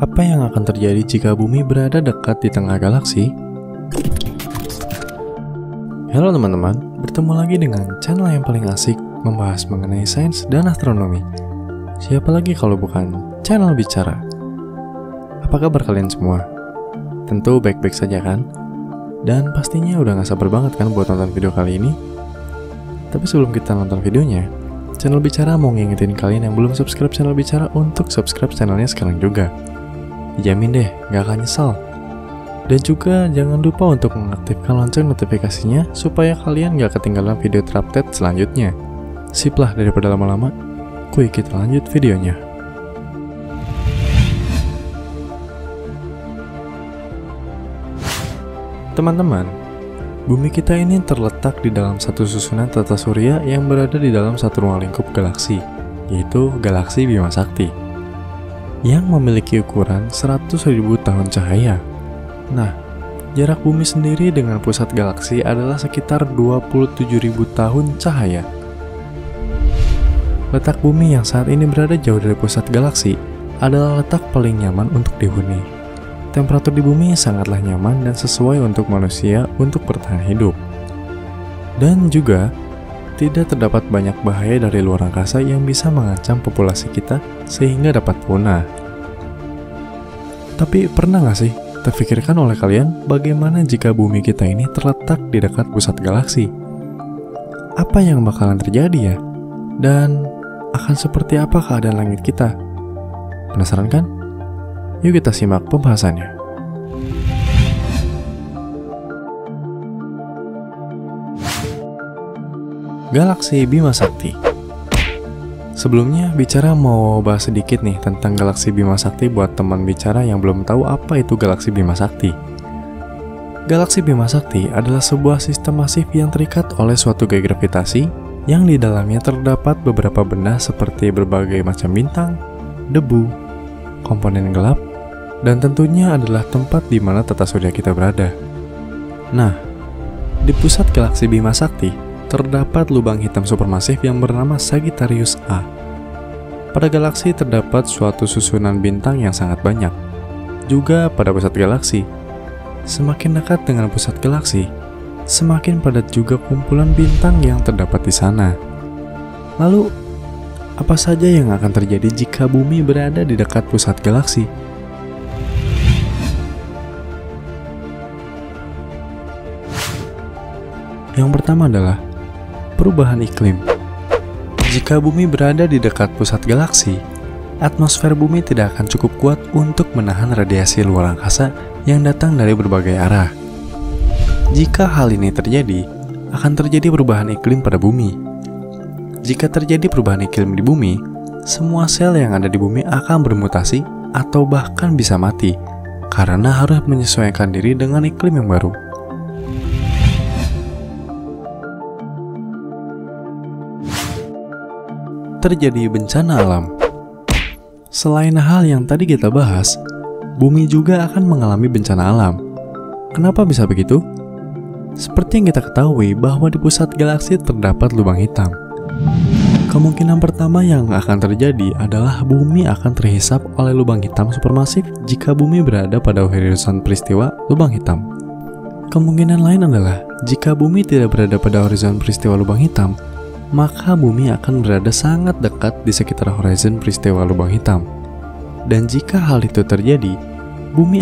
Apa yang akan terjadi jika bumi berada dekat di tengah galaksi? Halo teman-teman, bertemu lagi dengan channel yang paling asik membahas mengenai sains dan astronomi. Siapa lagi kalau bukan channel bicara? Apa kabar kalian semua? Tentu baik-baik saja kan? Dan pastinya udah gak sabar banget kan buat nonton video kali ini? Tapi sebelum kita nonton videonya, channel bicara mau ngingetin kalian yang belum subscribe channel bicara untuk subscribe channelnya sekarang juga. Dijamin deh, gak akan nyesal. Dan juga jangan lupa untuk mengaktifkan lonceng notifikasinya supaya kalian gak ketinggalan video terupdate selanjutnya. Sip lah daripada lama-lama, kuy kita lanjut videonya. Teman-teman, bumi kita ini terletak di dalam satu susunan tata surya yang berada di dalam satu ruang lingkup galaksi, yaitu galaksi Bima Sakti, yang memiliki ukuran 100.000 tahun cahaya. Nah, jarak bumi sendiri dengan pusat galaksi adalah sekitar 27.000 tahun cahaya. Letak bumi yang saat ini berada jauh dari pusat galaksi adalah letak paling nyaman untuk dihuni. Temperatur di bumi sangatlah nyaman dan sesuai untuk manusia untuk bertahan hidup. Dan juga, tidak terdapat banyak bahaya dari luar angkasa yang bisa mengancam populasi kita sehingga dapat punah. Tapi pernah nggak sih terfikirkan oleh kalian bagaimana jika bumi kita ini terletak di dekat pusat galaksi? Apa yang bakalan terjadi ya? Dan akan seperti apa keadaan langit kita? Penasaran kan? Yuk kita simak pembahasannya. Galaksi Bima Sakti. Sebelumnya, bicara mau bahas sedikit nih tentang galaksi Bima Sakti buat teman bicara yang belum tahu apa itu galaksi Bima Sakti. Galaksi Bima Sakti adalah sebuah sistem masif yang terikat oleh suatu gaya gravitasi yang di dalamnya terdapat beberapa benda seperti berbagai macam bintang, debu, komponen gelap, dan tentunya adalah tempat di mana tata surya kita berada. Nah, di pusat galaksi Bima Sakti terdapat lubang hitam supermasif yang bernama Sagittarius A. Pada galaksi terdapat suatu susunan bintang yang sangat banyak. Juga pada pusat galaksi, semakin dekat dengan pusat galaksi, semakin padat juga kumpulan bintang yang terdapat di sana. Lalu, apa saja yang akan terjadi jika bumi berada di dekat pusat galaksi? Yang pertama adalah perubahan iklim. Jika bumi berada di dekat pusat galaksi, atmosfer bumi tidak akan cukup kuat untuk menahan radiasi luar angkasa yang datang dari berbagai arah. Jika hal ini terjadi, akan terjadi perubahan iklim pada bumi. Jika terjadi perubahan iklim di bumi, semua sel yang ada di bumi akan bermutasi atau bahkan bisa mati karena harus menyesuaikan diri dengan iklim yang baru. Terjadi bencana alam. Selain hal yang tadi kita bahas, bumi juga akan mengalami bencana alam. Kenapa bisa begitu? Seperti yang kita ketahui bahwa di pusat galaksi terdapat lubang hitam. Kemungkinan pertama yang akan terjadi adalah bumi akan terhisap oleh lubang hitam supermasif jika bumi berada pada horizon peristiwa lubang hitam. Kemungkinan lain adalah jika bumi tidak berada pada horizon peristiwa lubang hitam, maka bumi akan berada sangat dekat di sekitar horizon peristiwa lubang hitam. Dan jika hal itu terjadi, bumi